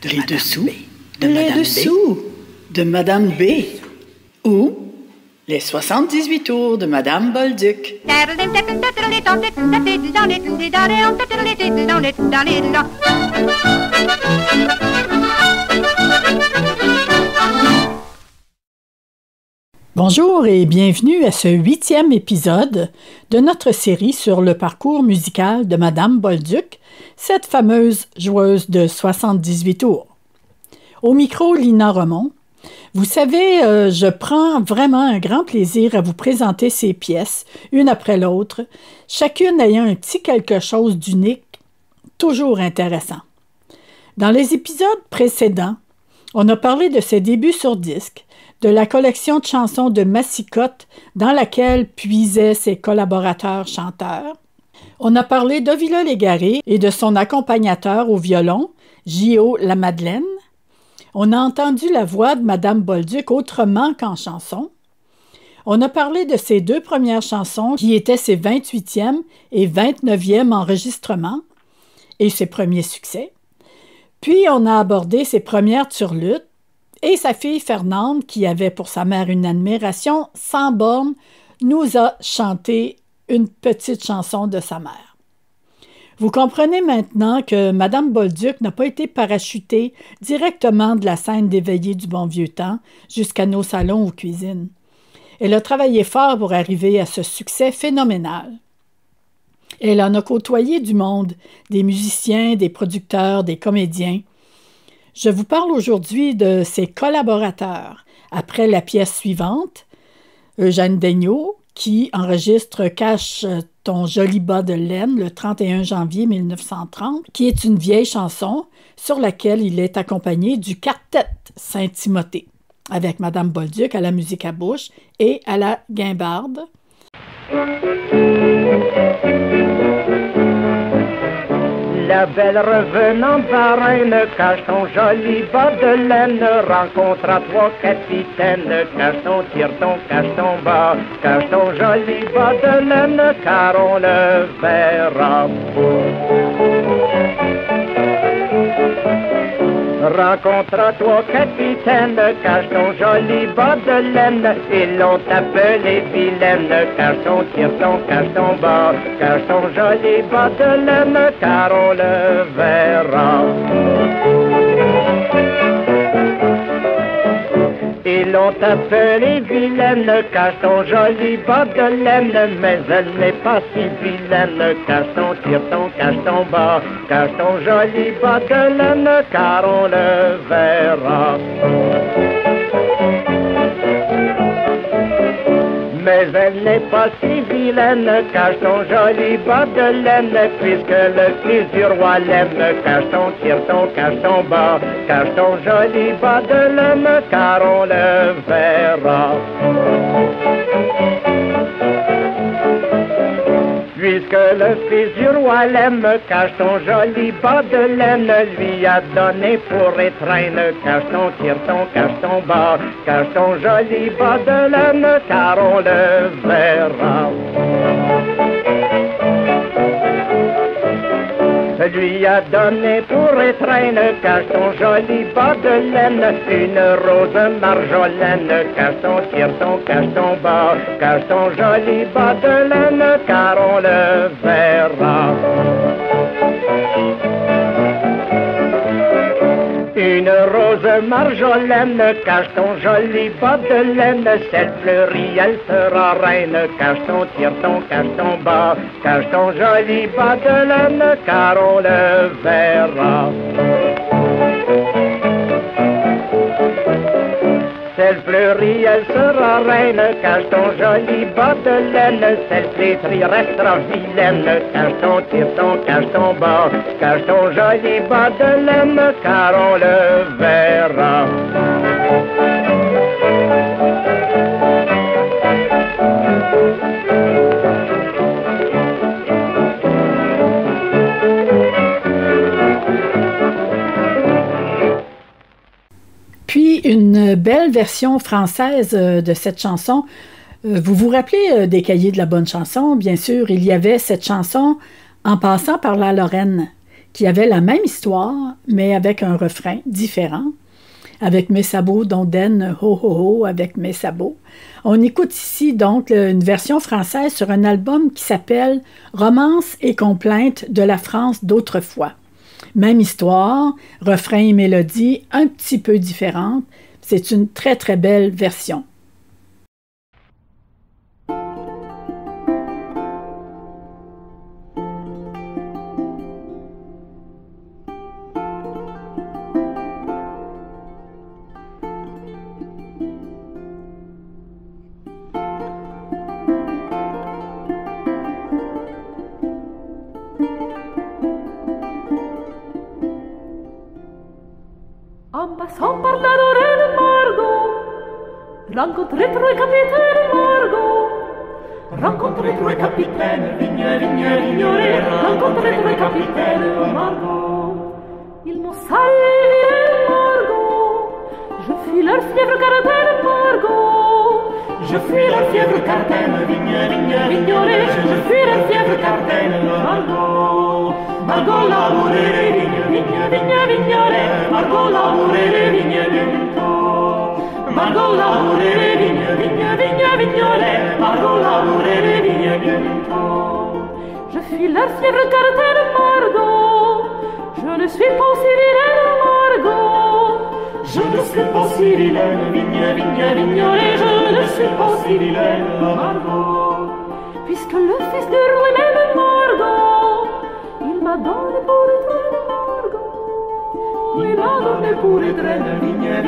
Les dessous de Madame B. De Madame B. Ou les 78 tours de Madame Bolduc. Bonjour et bienvenue à ce 8e épisode de notre série sur le parcours musical de Madame Bolduc, cette fameuse joueuse de 78 tours. Au micro, Lina Remond. Vous savez, je prends vraiment un grand plaisir à vous présenter ces pièces, une après l'autre, chacune ayant un petit quelque chose d'unique, toujours intéressant. Dans les épisodes précédents, on a parlé de ses débuts sur disque, de la collection de chansons de Massicotte dans laquelle puisaient ses collaborateurs chanteurs. On a parlé d'Ovila Légaré et de son accompagnateur au violon, J.O. Lamadeleine. On a entendu la voix de Madame Bolduc autrement qu'en chanson. On a parlé de ses deux premières chansons qui étaient ses 28e et 29e enregistrements et ses premiers succès. Puis on a abordé ses premières turlutes et sa fille Fernande, qui avait pour sa mère une admiration sans borne, nous a chanté une petite chanson de sa mère. Vous comprenez maintenant que Madame Bolduc n'a pas été parachutée directement de la scène des veillées du bon vieux temps jusqu'à nos salons ou cuisines. Elle a travaillé fort pour arriver à ce succès phénoménal. Elle en a côtoyé du monde, des musiciens, des producteurs, des comédiens. Je vous parle aujourd'hui de ses collaborateurs. Après la pièce suivante, Eugène Daigneault, qui enregistre « Cache ton joli bas de laine » le 31 janvier 1930, qui est une vieille chanson sur laquelle il est accompagné du quartet Saint-Timothée, avec Madame Bolduc à la musique à bouche et à la guimbarde. La belle revenant par Rennes, cache ton joli bas de laine, rencontre à trois capitaines, cache ton tire-ton, cache ton bas, cache ton joli bas de laine, car on le verra. Rencontre à toi, capitaine, cache ton joli bas de laine, ils l'ont appelé vilaine, cache ton tire-ton, cache ton bas, cache ton joli bas de laine, car on le verra. Ils l'ont appelée vilaine, cache ton joli bas de laine, mais elle n'est pas si vilaine, cache ton tire-ton, cache ton bas, cache ton joli bas de laine, car on le verra. Mais elle n'est pas si vilaine, cache ton joli bas de laine, puisque le fils du roi l'aime, cache ton tire-ton, cache ton bas, cache ton joli bas de laine, car on le verra. Puisque le fils du roi l'aime, cache ton joli bas de laine, lui a donné pour étreindre, cache ton tire-ton, cache ton bas, cache ton joli bas de laine, car on le verra. Lui a donné pour étreindre, cache ton joli bas de laine, une rose marjolaine, cache ton tire-ton, cache ton bas, cache ton joli bas de laine, car on le verra. Une rose marjolaine, cache ton joli bas de laine, cette fleurie, elle sera reine, cache ton tire-ton, cache ton bas, cache ton joli bas de laine, car on le verra. Celle fleurie, elle sera reine, cache ton joli bas de laine, celle flétrie restera vilaine, cache ton tire-ton, cache ton bas, cache ton joli bas de laine, car on le verra. Puis une belle version française de cette chanson. Vous vous rappelez des cahiers de la bonne chanson? Bien sûr, il y avait cette chanson « En passant par la Lorraine » qui avait la même histoire, mais avec un refrain différent. Avec mes sabots d'ondaine, ho ho ho, avec mes sabots. On écoute ici donc une version française sur un album qui s'appelle Romance et complaintes de la France d'autrefois. Même histoire, refrain et mélodie un petit peu différentes. C'est une très très belle version. En passant par la Lorraine, Margot rencontrait trois capitaines, Margot rencontrait trois capitaines, vignolet, rencontrait trois capitaines, Margot. Ils m'ont salué, Margot, je fus leur fièvre cardaine, Margot, je fus leur fièvre cardaine, vignolet, je fus leur fièvre cardaine, Margot. Margot labourait les vignolet, Margot labourait les Margot labourait les vignolet, Margot labourait les Je fus leur fièvre cardaine, Margot, je ne suis pas aussi vilaine, Margot, je ne suis pas aussi vilaine, vignolet, je ne suis pas aussi vilaine, Margot, puisque le fils du roi même, Margot, il m'a donné pour étreindre, Margot. Il m'a donné pour étreindre, vignolet.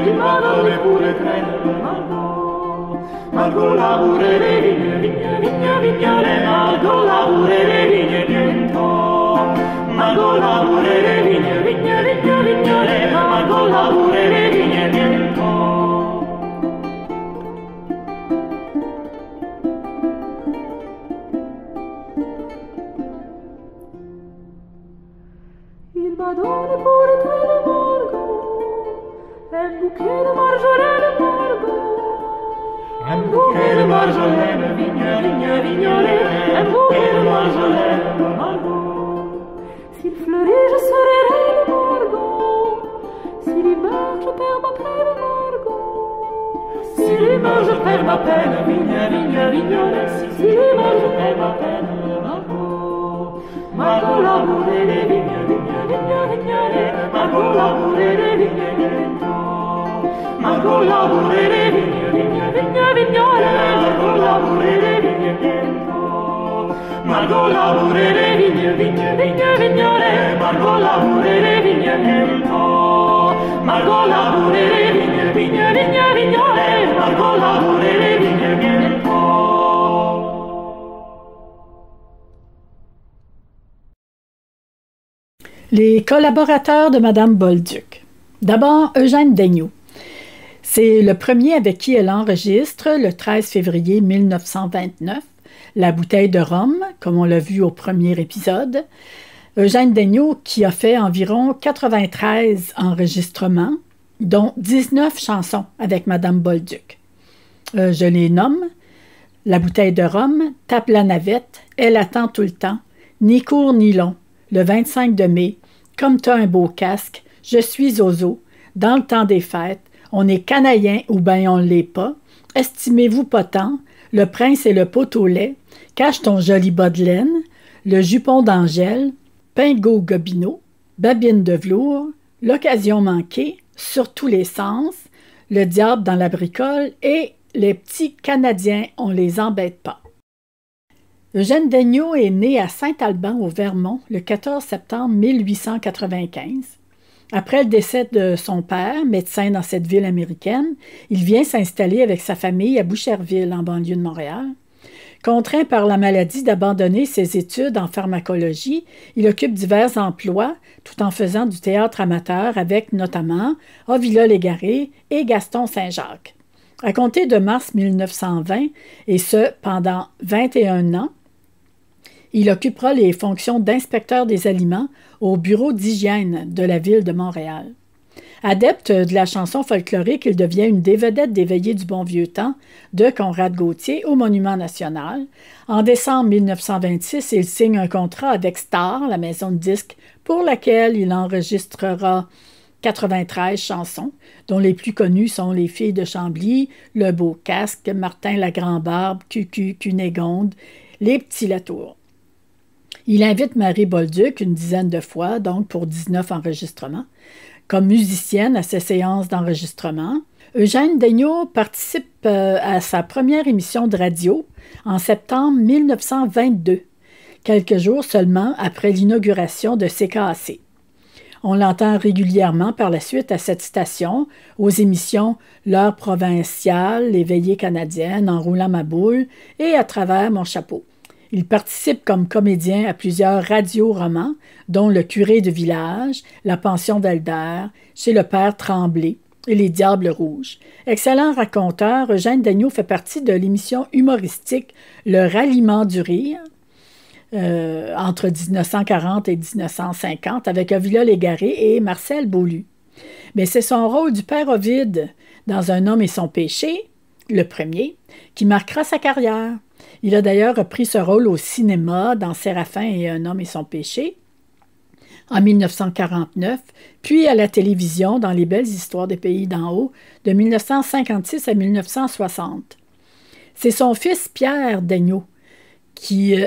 Il m'a donné pour étreindre, Margot. Margot labourait les vignolet. Margot labourait les bientôt. Margot labourait les vignolet. Margot labourait les bientôt. Il m'a donné pour étreindre, Margot, un bouquet de marjolaine, Margot, un bouquet de marjolaine, vignolet, un bouquet de marjolaine, Margot. S'il fleurit, je serai reine, Margot, s'il y meurt, je perds ma peine, Margot, s'il y meurt, je perds ma peine, vignolet, s'il y meurt, je perds ma peine, Margot. Margot labourait les vignolet, Margot labourait les Margot labourait les vignolet, Margot labourait les Margot labourait les vignolet, Margot labourait les Margot labourait les vignolet, Margot labourait les Les collaborateurs de Madame Bolduc. D'abord, Eugène Daigneault. C'est le premier avec qui elle enregistre, le 13 février 1929, La bouteille de rhum, comme on l'a vu au premier épisode. Eugène Daigneault qui a fait environ 93 enregistrements, dont 19 chansons avec Madame Bolduc. Je les nomme La bouteille de rhum, Tape la navette, Elle attend tout le temps, Ni court ni long, Le 25 de mai, Comme t'as un beau casque, Je suis Zozo, Dans le temps des fêtes, On est canaïen ou ben on l'est pas, Estimez-vous pas tant, Le prince et le pot au lait, Cache ton joli bas de laine, Le jupon d'Angèle, Pingo Gobineau, Babine de velours, L'occasion manquée, Sur tous les sens, Le diable dans la bricole et Les petits Canadiens, on les embête pas. Eugène Daigneault est né à Saint-Alban, au Vermont, le 14 septembre 1895. Après le décès de son père, médecin dans cette ville américaine, il vient s'installer avec sa famille à Boucherville, en banlieue de Montréal. Contraint par la maladie d'abandonner ses études en pharmacologie, il occupe divers emplois tout en faisant du théâtre amateur avec notamment Avila Légaré et Gaston Saint-Jacques. À compter de mars 1920, et ce pendant 21 ans, il occupera les fonctions d'inspecteur des aliments au bureau d'hygiène de la ville de Montréal. Adepte de la chanson folklorique, il devient une des vedettes des Veillées du bon vieux temps de Conrad Gauthier au Monument national. En décembre 1926, il signe un contrat avec Star, la maison de disques, pour laquelle il enregistrera 93 chansons, dont les plus connues sont Les filles de Chambly, Le beau casque, Martin la grand-barbe, Cucu, Cunégonde, Les petits Latour. Il invite Marie Bolduc une dizaine de fois, donc pour 19 enregistrements, comme musicienne à ses séances d'enregistrement. Eugène Daigneault participe à sa première émission de radio en septembre 1922, quelques jours seulement après l'inauguration de CKAC. On l'entend régulièrement par la suite à cette station, aux émissions L'heure provinciale, Les veillées canadiennes, En roulant ma boule et À travers mon chapeau. Il participe comme comédien à plusieurs radioromans, dont Le curé de village, La pension Velder, Chez le père Tremblay et Les Diables rouges. Excellent raconteur, Eugène Daigneault fait partie de l'émission humoristique Le ralliement du rire, entre 1940 et 1950, avec Ovila Légaré et Marcel Beaulieu. Mais c'est son rôle du père Ovide dans Un homme et son péché, le premier, qui marquera sa carrière. Il a d'ailleurs repris ce rôle au cinéma dans Séraphin et Un homme et son péché en 1949, puis à la télévision dans Les belles histoires des pays d'en haut de 1956 à 1960. C'est son fils Pierre Daigneault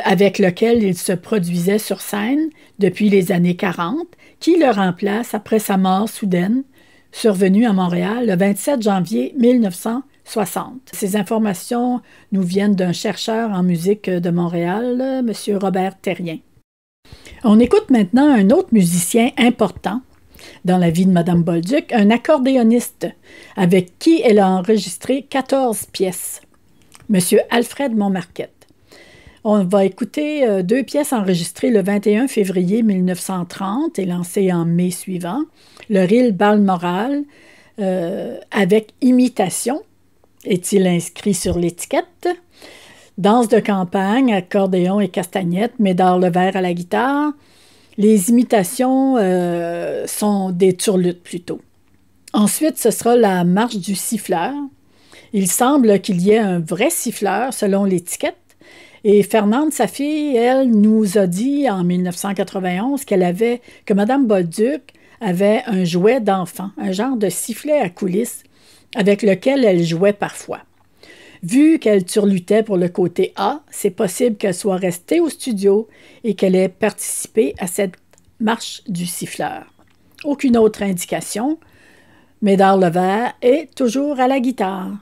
avec lequel il se produisait sur scène depuis les années 40, qui le remplace après sa mort soudaine, survenue à Montréal le 27 janvier 1960. Ces informations nous viennent d'un chercheur en musique de Montréal, M. Robert Terrien. On écoute maintenant un autre musicien important dans la vie de Mme Bolduc, un accordéoniste avec qui elle a enregistré 14 pièces, M. Alfred Montmarquette. On va écouter 2 pièces enregistrées le 21 février 1930 et lancées en mai suivant. Le reel Balmoral avec imitation, est-il inscrit sur l'étiquette. Danse de campagne, accordéon et castagnette, Médard Levert à la guitare. Les imitations sont des turlutes plutôt. Ensuite, ce sera la marche du siffleur. Il semble qu'il y ait un vrai siffleur selon l'étiquette. Et Fernande, sa fille, elle, nous a dit en 1991 que Mme Bolduc avait un jouet d'enfant, un genre de sifflet à coulisses avec lequel elle jouait parfois. Vu qu'elle turlutait pour le côté A, c'est possible qu'elle soit restée au studio et qu'elle ait participé à cette marche du siffleur. Aucune autre indication. Médard Levert est toujours à la guitare.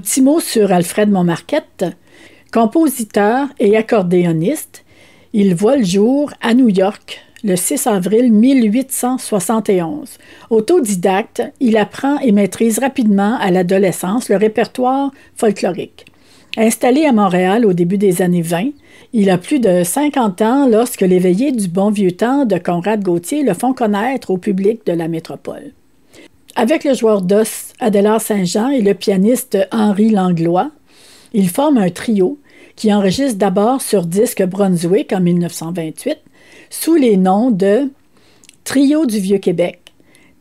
petit mot sur Alfred Montmarquette. Compositeur et accordéoniste, il voit le jour à New York le 6 avril 1871. Autodidacte, il apprend et maîtrise rapidement à l'adolescence le répertoire folklorique. Installé à Montréal au début des années 20, il a plus de 50 ans lorsque les veillées du bon vieux temps de Conrad Gauthier le font connaître au public de la métropole. Avec le joueur d'os Adélard Saint-Jean et le pianiste Henri Langlois, il forme un trio qui enregistre d'abord sur disque Brunswick en 1928 sous les noms de Trio du Vieux-Québec,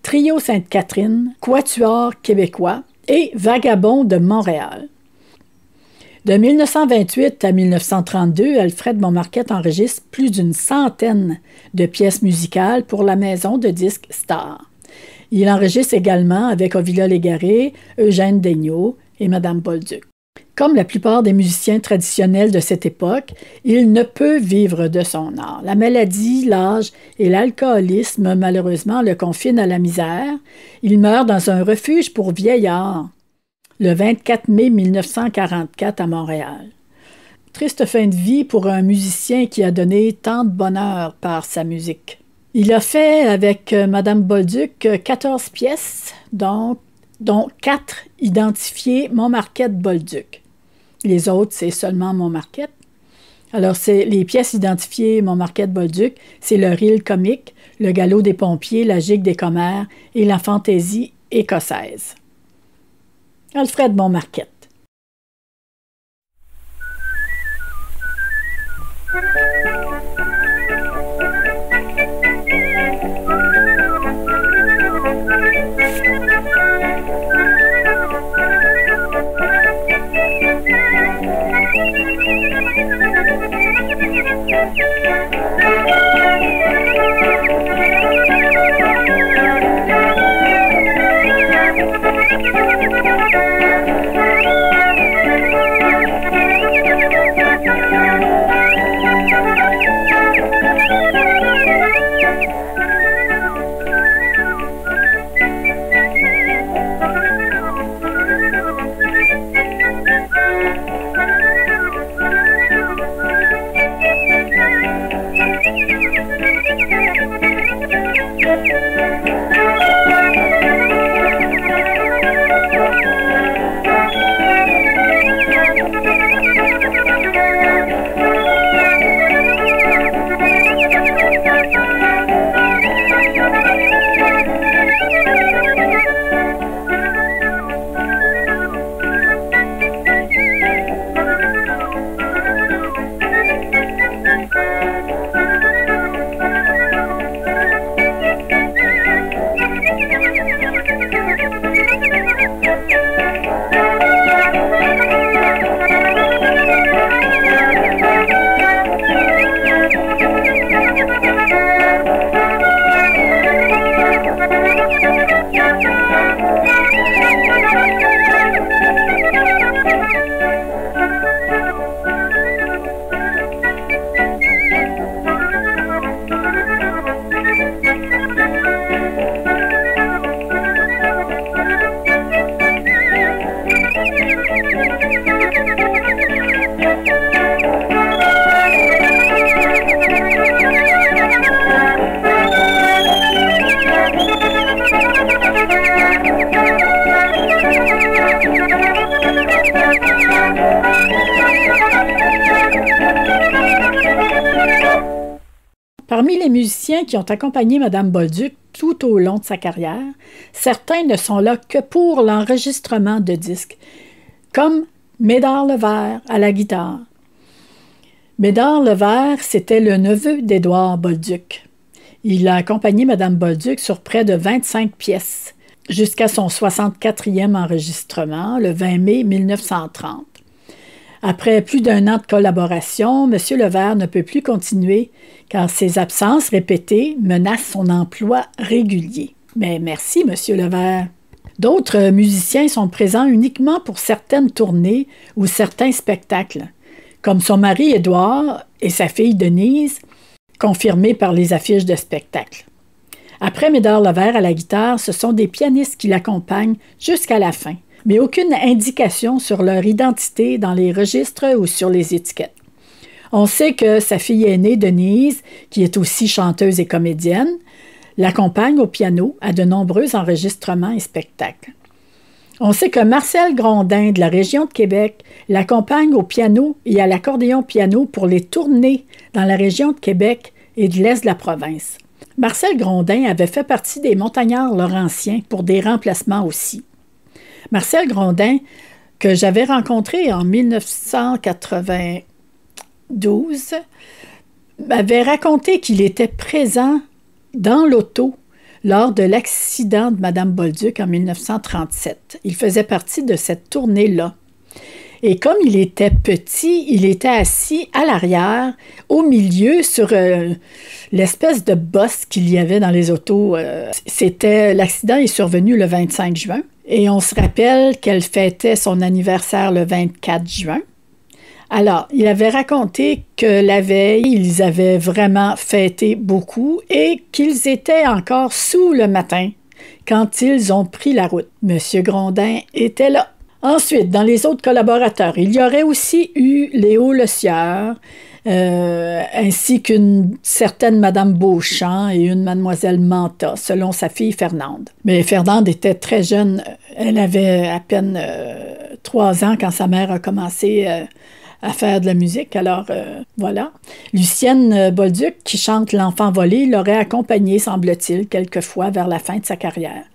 Trio Sainte-Catherine, Quatuor québécois et Vagabond de Montréal. De 1928 à 1932, Alfred Montmarquette enregistre plus d'une centaine de pièces musicales pour la maison de disques Star. Il enregistre également avec Ovila Légaré, Eugène Daigneault et Madame Bolduc. Comme la plupart des musiciens traditionnels de cette époque, il ne peut vivre de son art. La maladie, l'âge et l'alcoolisme, malheureusement, le confinent à la misère. Il meurt dans un refuge pour vieillards le 24 mai 1944 à Montréal. Triste fin de vie pour un musicien qui a donné tant de bonheur par sa musique. Il a fait avec Madame Bolduc 14 pièces, dont 4 identifiées Montmarquette-Bolduc. Les autres, c'est seulement Montmarquette. Alors, c'est les pièces identifiées Montmarquette-Bolduc, c'est le reel comique, le galop des pompiers, la gigue des commères et la fantaisie écossaise. Alfred Montmarquette. Parmi les musiciens qui ont accompagné Madame Bolduc tout au long de sa carrière, certains ne sont là que pour l'enregistrement de disques, comme Médard Levert à la guitare. Médard Levert, c'était le neveu d'Édouard Bolduc. Il a accompagné Madame Bolduc sur près de 25 pièces, jusqu'à son 64e enregistrement, le 20 mai 1930. Après plus d'un an de collaboration, M. Levert ne peut plus continuer car ses absences répétées menacent son emploi régulier. Mais merci, M. Levert. D'autres musiciens sont présents uniquement pour certaines tournées ou certains spectacles, comme son mari Édouard et sa fille Denise, confirmés par les affiches de spectacles. Après Médard Levert à la guitare, ce sont des pianistes qui l'accompagnent jusqu'à la fin, mais aucune indication sur leur identité dans les registres ou sur les étiquettes. On sait que sa fille aînée, Denise, qui est aussi chanteuse et comédienne, l'accompagne au piano à de nombreux enregistrements et spectacles. On sait que Marcel Grondin de la région de Québec l'accompagne au piano et à l'accordéon piano pour les tournées dans la région de Québec et de l'est de la province. Marcel Grondin avait fait partie des Montagnards Laurentiens pour des remplacements aussi. Marcel Grondin, que j'avais rencontré en 1992, m'avait raconté qu'il était présent dans l'auto lors de l'accident de Mme Bolduc en 1937. Il faisait partie de cette tournée-là. Et comme il était petit, il était assis à l'arrière, au milieu, sur l'espèce de bosse qu'il y avait dans les autos. L'accident est survenu le 25 juin. Et on se rappelle qu'elle fêtait son anniversaire le 24 juin. Alors, il avait raconté que la veille, ils avaient vraiment fêté beaucoup et qu'ils étaient encore sous le matin quand ils ont pris la route. Monsieur Grondin était là. Ensuite, dans les autres collaborateurs, il y aurait aussi eu Léo Le Sieur, ainsi qu'une certaine Madame Beauchamp et une Mademoiselle Manta, selon sa fille Fernande. Mais Fernande était très jeune. Elle avait à peine 3 ans quand sa mère a commencé à faire de la musique. Alors, voilà. Lucienne Bolduc, qui chante L'Enfant volé, l'aurait accompagnée, semble-t-il, quelquefois vers la fin de sa carrière.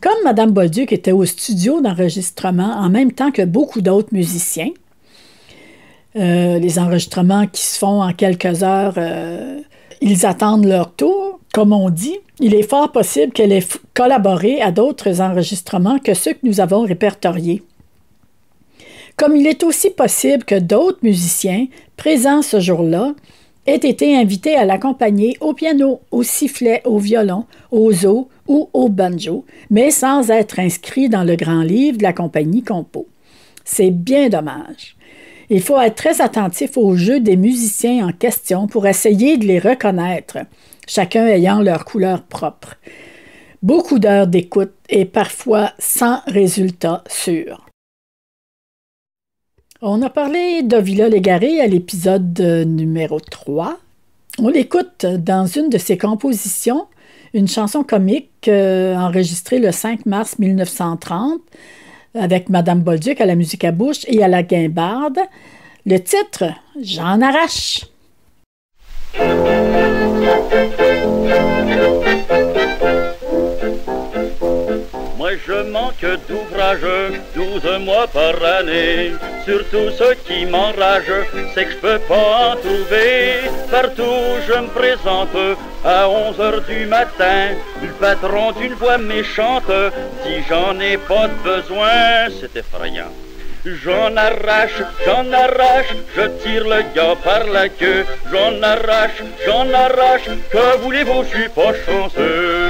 Comme Mme Bolduc était au studio d'enregistrement en même temps que beaucoup d'autres musiciens, les enregistrements qui se font en quelques heures, ils attendent leur tour, comme on dit. Il est fort possible qu'elle ait collaboré à d'autres enregistrements que ceux que nous avons répertoriés. Comme il est aussi possible que d'autres musiciens présents ce jour-là aient été invités à l'accompagner au piano, au sifflet, au violon, aux os ou au banjo, mais sans être inscrits dans le grand livre de la compagnie Compo. C'est bien dommage. Il faut être très attentif au jeu des musiciens en question pour essayer de les reconnaître, chacun ayant leur couleur propre. Beaucoup d'heures d'écoute et parfois sans résultat sûr. On a parlé d'Ovila Légaré à l'épisode numéro 3. On l'écoute dans une de ses compositions, une chanson comique enregistrée le 5 mars 1930 avec Mme Bolduc à la musique à bouche et à la guimbarde. Le titre, « J'en arrache ». Moi je manque d'ouvrage 12 mois par année. Surtout ce qui m'enrage, c'est que je peux pas en trouver. Partout je me présente à 11h du matin. Le patron d'une voix méchante dit j'en ai pas de besoin. C'est effrayant. J'en arrache, je tire le gars par la queue. J'en arrache, que voulez-vous, je suis pas chanceux.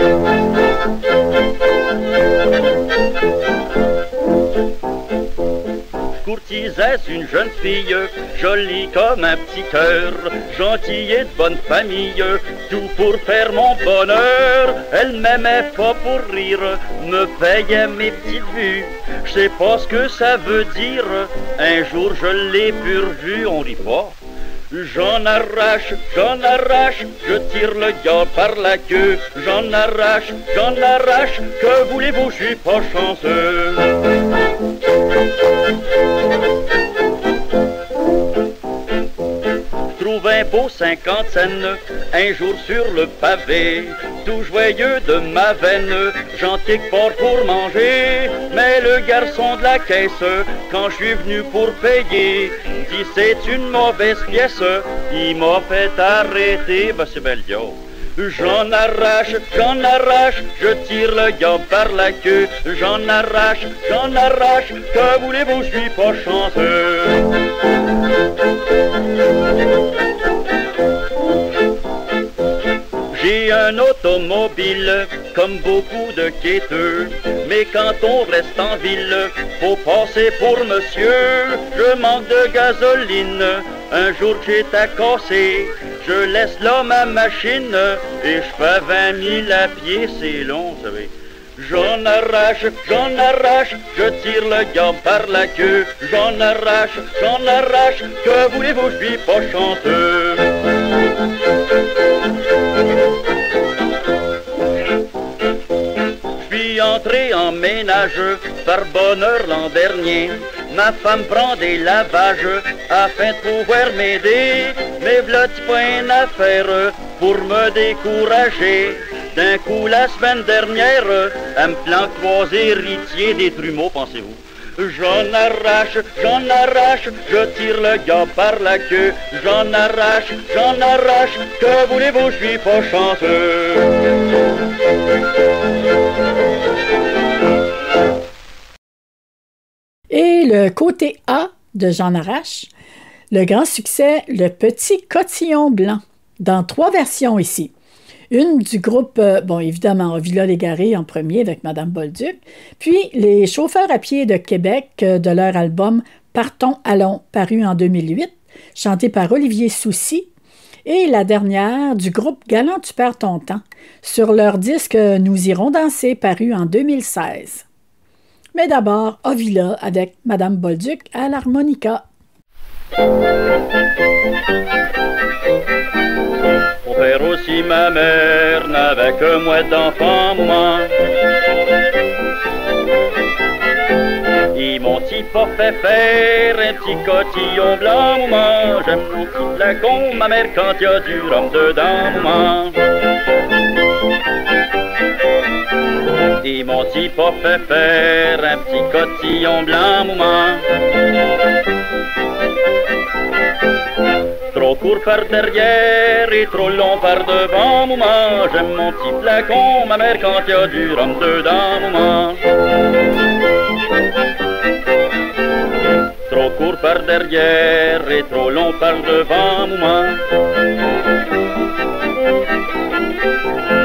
Courtisais une jeune fille, jolie comme un petit cœur, gentille et de bonne famille, tout pour faire mon bonheur. Elle m'aimait pas pour rire, me payait mes petites vues, je sais pas ce que ça veut dire, un jour je l'ai pur vu, on rit pas. J'en arrache, je tire le gars par la queue. J'en arrache, que voulez-vous, je suis pas chanceux. Trouve un beau 50 cents, un jour sur le pavé, tout joyeux de ma veine, j'en tique pas pour manger. Mais le garçon de la caisse, quand je suis venu pour payer, dit c'est une mauvaise pièce, il m'a fait arrêter, ben c'est bel yo. J'en arrache, je tire le gars par la queue. J'en arrache, que voulez-vous, je suis pas chanceux. J'ai un automobile, comme beaucoup de quêteux, mais quand on reste en ville, faut passer pour monsieur. Je manque de gasoline, un jour que j'ai à casser, je laisse là ma machine, et je fais 20 000 à pied, c'est long, vous savez. j'en arrache, je tire le gars par la queue. J'en arrache, que voulez-vous, je suis pas chanceux. Je suis entré en ménage par bonheur l'an dernier. Ma femme prend des lavages afin de pouvoir m'aider. Mais v'là-t-il pas une affaire pour me décourager? D'un coup la semaine dernière, elle me planque 3 héritiers des trumeaux, pensez-vous. J'en arrache, je tire le gars par la queue. J'en arrache, que voulez-vous, je suis pas chanceux. Et le côté A de J'en arrache, le grand succès, Le Petit Cotillon Blanc, dans 3 versions ici. Une du groupe, évidemment, Villa Légaré en premier avec Madame Bolduc, puis les chauffeurs à pied de Québec de leur album Partons, allons, paru en 2008, chanté par Olivier Soucy, et la dernière du groupe Galant tu perds ton temps, sur leur disque Nous irons danser, paru en 2016. Mais d'abord, Ovila avec Madame Bolduc à l'harmonica. Mon père aussi, ma mère n'avait que moi d'enfant, maman. Ils m'ont-ils pas fait faire un petit cotillon blanc, maman. J'aime mon petit flacon, ma mère, quand y a du rhum dedans, maman. Ils m'ont-ils pas fait faire un petit cotillon blanc, maman. Trop court par derrière et trop long par devant, maman. J'aime mon petit flacon, ma mère, quand y a du rhum dedans, maman. Trop court par derrière et trop long par devant, maman.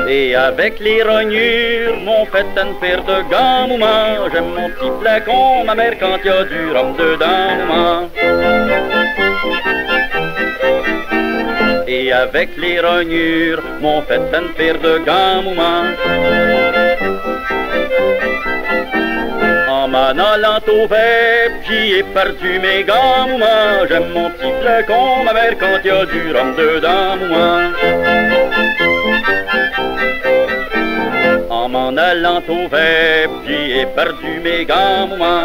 Et avec les rognures, m'ont fait une paire de gants, maman. J'aime mon petit flacon, ma mère, quand y a du rhum dedans, maman. Et avec les rognures, m'ont fait une paire de gants, maman. En m'en allant au vep, j'y ai perdu mes gants, maman. J'aime mon petit flacon, ma mère, quand y a du rhum dedans, maman. En m'en allant au vep, j'y ai perdu mes gants, maman.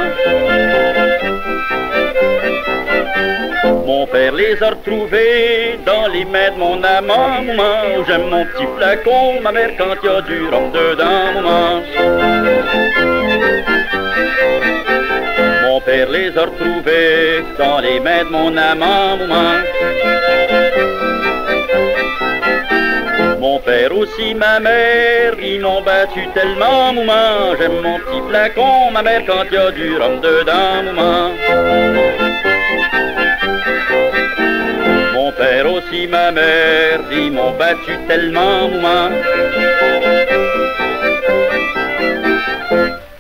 Mon père les a retrouvés dans les mains de mon amant, maman. J'aime mon petit flacon, ma mère, quand y a du rhum dedans, maman. Mon père les a retrouvés dans les mains de mon amant, maman. Mon père aussi, ma mère, ils m'ont battu tellement, maman. J'aime mon petit flacon, ma mère, quand y a du rhum dedans, maman. Mon père aussi, ma mère, ils m'ont battu tellement, maman.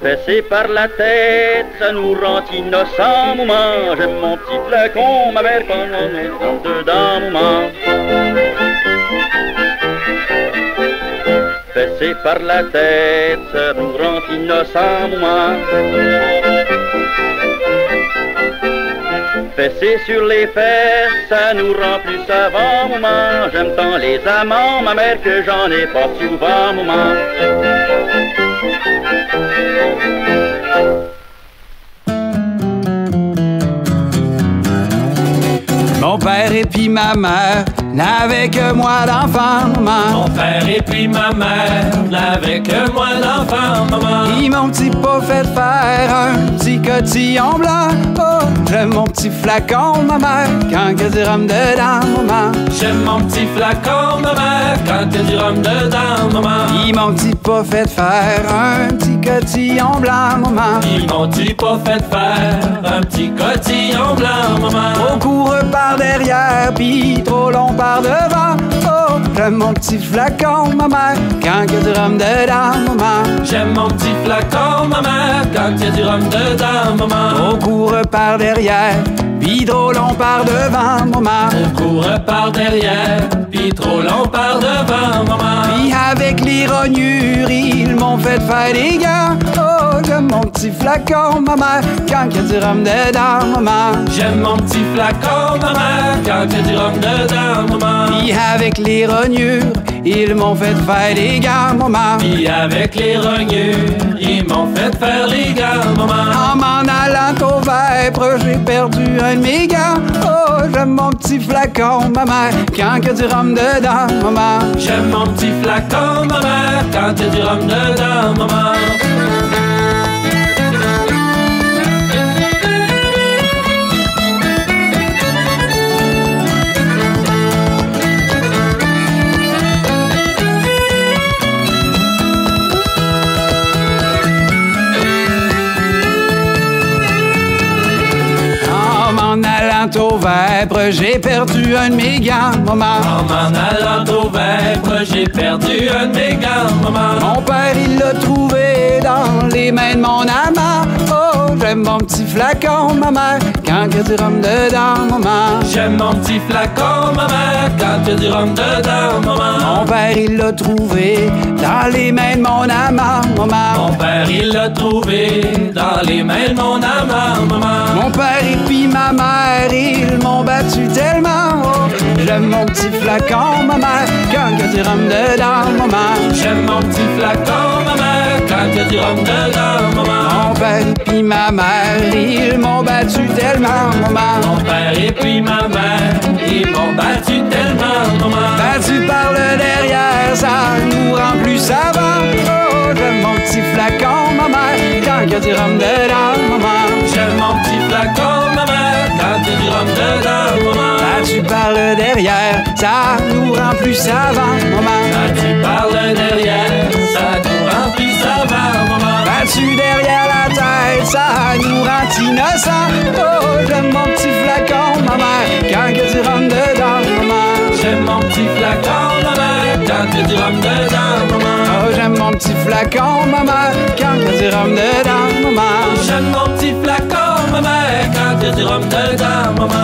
Fessé par la tête, ça nous rend innocents, maman. J'aime mon petit flacon, ma mère, quand on est dedans, maman. Fessé par la tête, ça nous rend innocents, maman. Fessé sur les fesses, ça nous rend plus savants, maman. J'aime tant les amants, ma mère, que j'en ai pas souvent, maman. Mon père et puis ma mère n'avaient que moi d'enfant, maman. Mon père et puis ma mère n'avaient que moi d'enfant, maman. Ils m'ont-ils pas fait faire un petit cotillon blanc? Oh, j'aime mon petit flacon, ma mère, quand il y a du rhum dedans, maman. J'aime mon petit flacon, ma mère, quand il y a du rhum dedans, maman. Ils m'ont-ils pas fait faire un petit cotillon blanc, maman? Ils m'ont-ils pas fait faire un petit cotillon blanc, maman? Trop court par derrière, pis trop long par devant. Oh, j'aime mon petit flacon, ma mère, quand il y a du rhum dedans, maman. J'aime mon petit flacon, ma mère, quand il y a du rhum dedans, maman. Trop court par derrière, pis trop long par devant, maman. On court par derrière, pis puis trop long par devant, maman. Puis avec les rognures, ils m'ont fait faire des gants. Oh, j'aime mon petit flacon, maman, quand il y a du rhum dedans, maman. J'aime mon petit flacon, maman, quand il y a du rhum dedans, maman. Puis avec les rognures, ils m'ont fait faire des gants, maman. Puis avec les rognures, ils m'ont fait faire les gants, maman. En m'en allant au Vêpres, j'ai perdu un de mes gants. Oh, j'aime mon petit flacon, maman, quand il y a du rhum dedans, maman. J'aime mon petit flacon, maman, quand il y a du rhum dedans, maman. Au Vêpres, j'ai perdu un de mes gants, maman. En m'en allant au Vêpres, j'ai perdu un de mes gants, maman. Mon père, il l'a trouvé dans les mains de mon amant. Oh, j'aime mon petit flacon, maman, quand il y a du rhum dedans, maman. J'aime mon petit flacon, maman, quand il y a du rhum dedans, maman. Mon père, il l'a trouvé dans les mains de mon amant, maman. Mon père, il l'a trouvé dans les mains de mon amant, maman. Mon père et puis ma mère, ils m'ont battu tellement. Oh, j'aime mon petit flacon, maman, quand il y a du rhum dedans, maman. J'aime mon petit flacon, maman, quand il y a du rhum dedans, maman. Mon père et puis ma mère, ils m'ont battu tellement, maman. Mon père et puis ma mère, ils m'ont battu tellement, maman. Battu par le derrière, ça nous rend plus savants. Oh, j'aime mon petit flacon, maman, quand il y a du rhum dedans, maman. J'aime mon petit flacon, maman, quand il y a du rhum dedans, maman. Battu par le derrière, ça nous rend plus savants, maman. Battu par le derrière, ça nous rend plus savants, maman. Battu derrière la tête, ça nous rend innocents. Oh, j'aime mon petit flacon, maman, quand il y a du rhum dedans, maman. J'aime mon petit flacon, maman, quand il y a du rhum dedans, maman. Oh, j'aime mon petit flacon, maman, quand il y a du rhum dedans, maman. J'aime mon petit flacon, maman, quand il y a du rhum dedans, maman.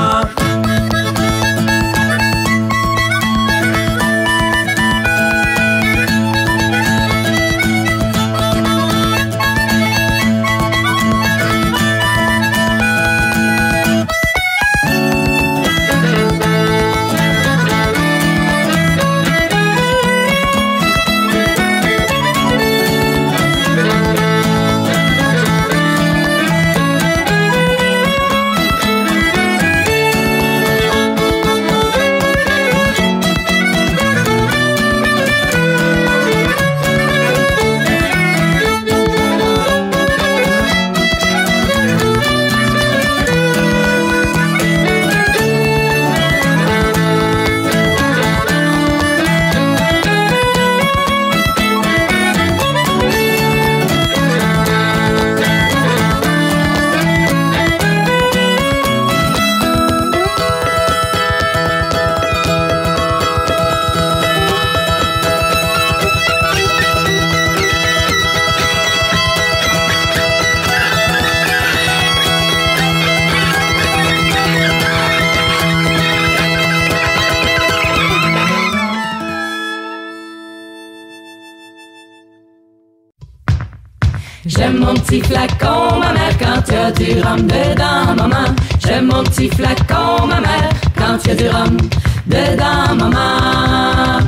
J'aime mon petit flacon, ma mère, quand y a du rhum dedans, maman. J'aime mon petit flacon, ma mère, quand y a du rhum dedans, maman.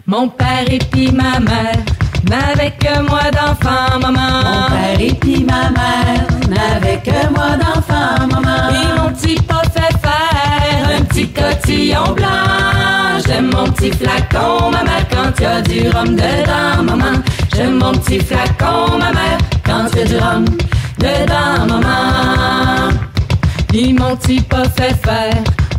Mon père et puis ma mère n'avaient que moi d'enfant, maman. Mon père et puis ma mère n'avaient que moi d'enfant, maman. Ils m'ont petit pas fait faire un petit cotillon blanc. J'aime mon petit flacon, ma mère, quand y a du rhum dedans, maman. J'aime mon petit flacon, ma mère, quand y a du rhum dedans, maman. Ils m'ont petit pas fait faire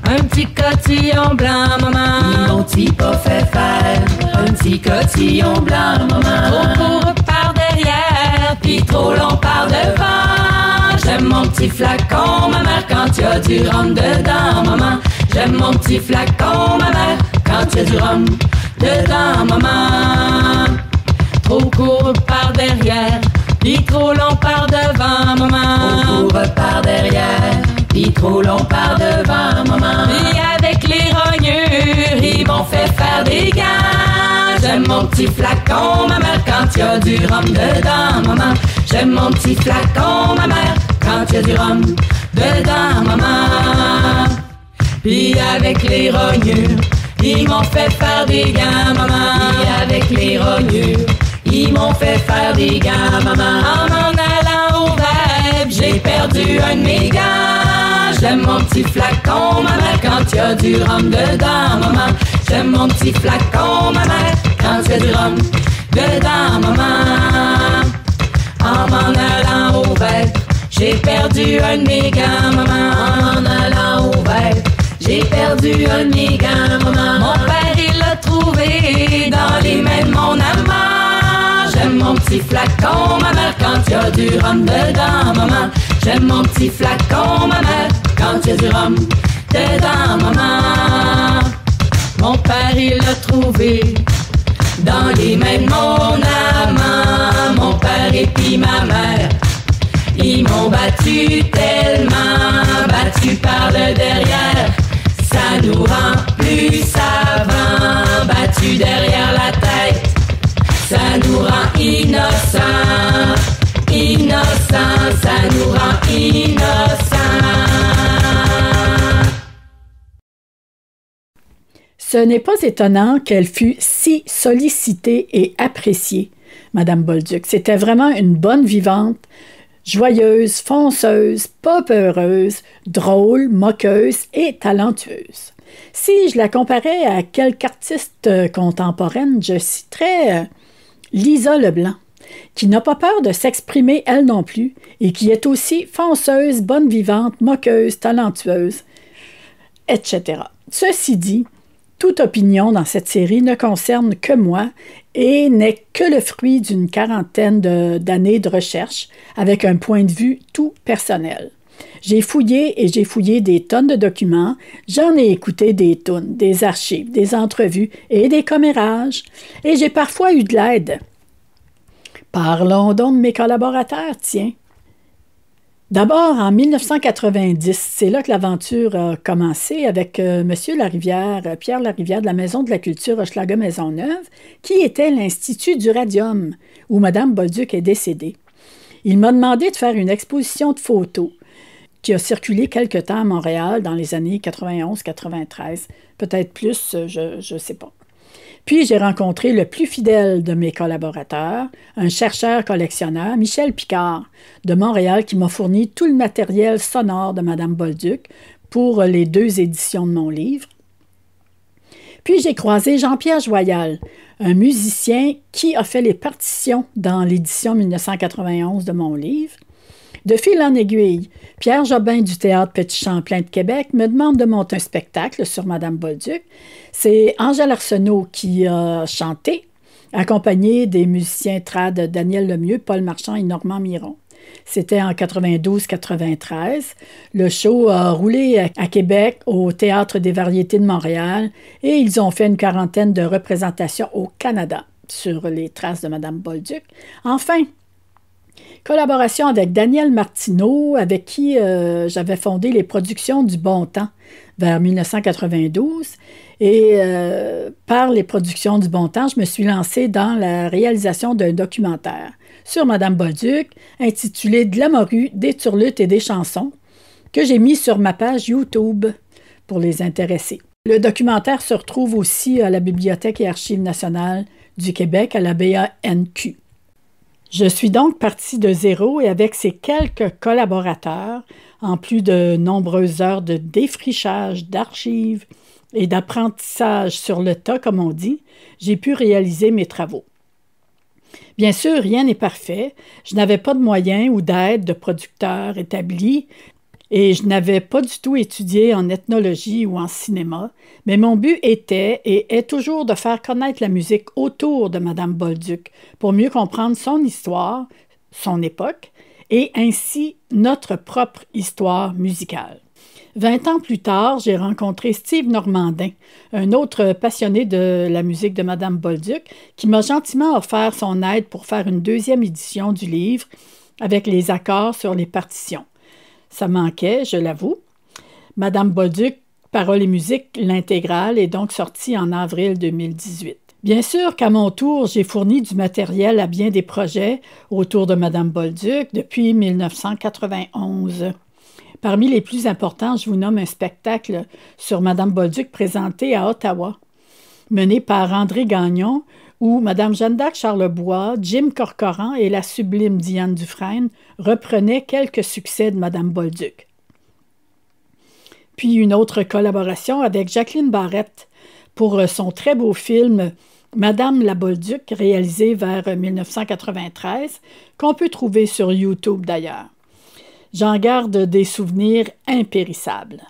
un petit cotillon blanc, maman. Ils m'ont petit pas fait faire un petit cotillon blanc, maman. Trop court par derrière, puis trop long par devant. J'aime mon petit flacon, ma mère, quand y a du rhum dedans, maman. J'aime mon petit flacon, ma mère, quand y a du rhum dedans, maman. Trop court par derrière, puis trop long par devant, maman. Trop court par derrière, puis trop long par devant, maman. Puis avec les rognures, ils m'ont fait faire des gains. J'aime mon petit flacon, ma mère, quand il y a du rhum dedans, maman. J'aime mon petit flacon, ma mère, quand il y a du rhum dedans, maman. Puis avec les rognures, ils m'ont fait faire des gains, maman. Puis avec les rognures, ils m'ont fait faire des gains, maman. En m'en allant au web, j'ai perdu un de mes gants. J'aime mon petit flacon, ma mère, quand il y a du rhum dedans, maman. J'aime mon petit flacon, ma mère, quand il y a du rhum dedans, maman. En m'en allant au web, j'ai perdu un de mes gants, maman. En m'en allant au web, j'ai perdu un de mes gants, maman. Mon père, il l'a trouvé dans les mains de mon amant. J'aime mon petit flacon, ma mère, quand il y a du rhum dedans, maman. J'aime mon petit flacon, ma mère, quand il y a du rhum dedans, maman. Mon père, il l'a trouvé dans les mains de mon amant. Mon père et puis ma mère, ils m'ont battu tellement, battu par le derrière. Ça nous rend plus savants, battu derrière la tête. Ça nous rend innocents, innocents, ça nous rend innocents. Ce n'est pas étonnant qu'elle fût si sollicitée et appréciée, Madame Bolduc. C'était vraiment une bonne vivante, joyeuse, fonceuse, pas peureuse, drôle, moqueuse et talentueuse. Si je la comparais à quelque artiste contemporaine, je citerais Lisa Leblanc, qui n'a pas peur de s'exprimer elle non plus et qui est aussi fonceuse, bonne vivante, moqueuse, talentueuse, etc. Ceci dit, toute opinion dans cette série ne concerne que moi et n'est que le fruit d'une quarantaine d'années de recherche avec un point de vue tout personnel. J'ai fouillé des tonnes de documents, j'en ai écouté des tunes, des archives, des entrevues et des commérages, et j'ai parfois eu de l'aide. Parlons donc de mes collaborateurs, tiens. D'abord, en 1990, c'est là que l'aventure a commencé avec Monsieur Larivière, Pierre Larivière de la Maison de la Culture Hochelaga-Maisonneuve, qui était l'Institut du Radium, où Mme Bolduc est décédée. Il m'a demandé de faire une exposition de photos qui a circulé quelque temps à Montréal dans les années 91-93, peut-être plus, je ne sais pas. Puis j'ai rencontré le plus fidèle de mes collaborateurs, un chercheur-collectionneur, Michel Picard, de Montréal, qui m'a fourni tout le matériel sonore de Mme Bolduc pour les 2 éditions de mon livre. Puis j'ai croisé Jean-Pierre Joyal, un musicien qui a fait les partitions dans l'édition 1991 de mon livre. De fil en aiguille, Pierre Jobin du Théâtre Petit Champlain de Québec me demande de monter un spectacle sur Mme Bolduc. C'est Angèle Arsenault qui a chanté, accompagné des musiciens trad Daniel Lemieux, Paul Marchand et Normand Miron. C'était en 92-93. Le show a roulé à Québec, au Théâtre des Variétés de Montréal, et ils ont fait une quarantaine de représentations au Canada sur les traces de Mme Bolduc. Enfin, collaboration avec Daniel Martineau, avec qui j'avais fondé les productions du Bon Temps vers 1992. Et par les productions du Bon Temps, je me suis lancée dans la réalisation d'un documentaire sur Mme Bolduc, intitulé « De la morue, des turlutes et des chansons », que j'ai mis sur ma page YouTube pour les intéressés. Le documentaire se retrouve aussi à la Bibliothèque et Archives nationales du Québec, à la BANQ. Je suis donc partie de zéro et avec ces quelques collaborateurs, en plus de nombreuses heures de défrichage, d'archives et d'apprentissage sur le tas, comme on dit, j'ai pu réaliser mes travaux. Bien sûr, rien n'est parfait. Je n'avais pas de moyens ou d'aide de producteurs établis et je n'avais pas du tout étudié en ethnologie ou en cinéma, mais mon but était et est toujours de faire connaître la musique autour de Mme Bolduc pour mieux comprendre son histoire, son époque, et ainsi notre propre histoire musicale. 20 ans plus tard, j'ai rencontré Steve Normandin, un autre passionné de la musique de Mme Bolduc, qui m'a gentiment offert son aide pour faire une 2e édition du livre avec les accords sur les partitions. Ça manquait, je l'avoue. Mme Bolduc Paroles et musique, l'intégrale, est donc sortie en avril 2018. Bien sûr qu'à mon tour, j'ai fourni du matériel à bien des projets autour de Madame Bolduc depuis 1991. Parmi les plus importants, je vous nomme un spectacle sur Madame Bolduc présenté à Ottawa, mené par André Gagnon, où Madame Jeanne d'Arc Charlebois, Jim Corcoran et la sublime Diane Dufresne reprenaient quelques succès de Madame Bolduc. Puis une autre collaboration avec Jacqueline Barrette pour son très beau film Madame la Bolduc, réalisé vers 1993, qu'on peut trouver sur YouTube d'ailleurs. J'en garde des souvenirs impérissables.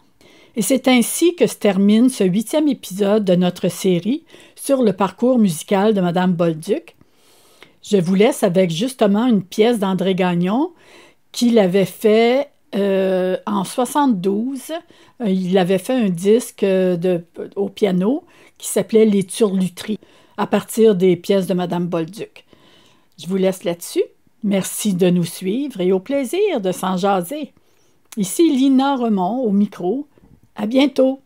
Et c'est ainsi que se termine ce 8e épisode de notre série sur le parcours musical de Madame Bolduc. Je vous laisse avec justement une pièce d'André Gagnon qu'il avait fait en 72. Il avait fait un disque au piano qui s'appelait Les Turluteries à partir des pièces de Madame Bolduc. Je vous laisse là-dessus. Merci de nous suivre et au plaisir de s'en jaser. Ici Lina Remond au micro. À bientôt!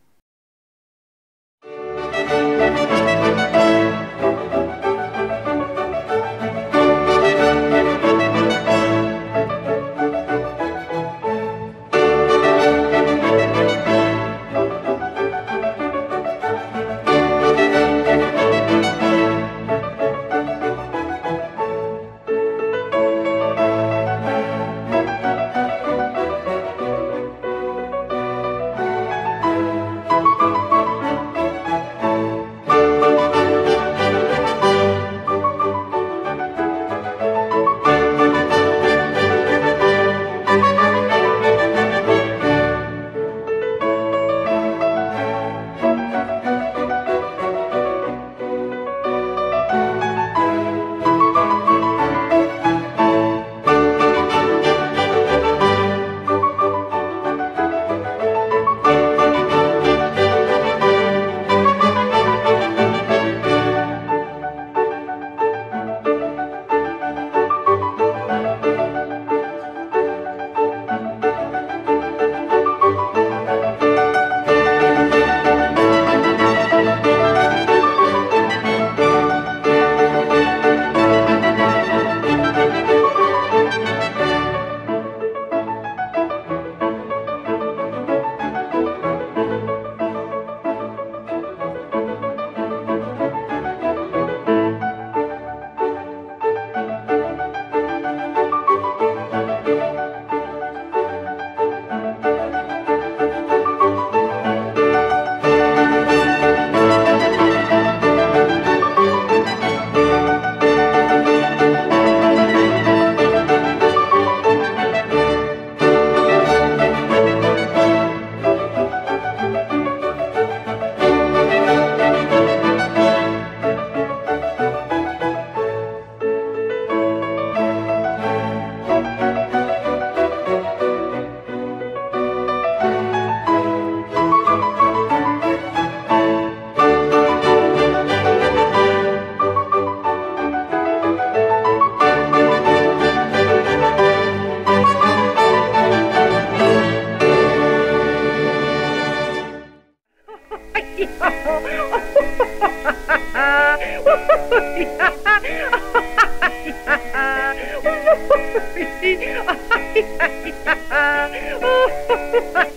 Oh,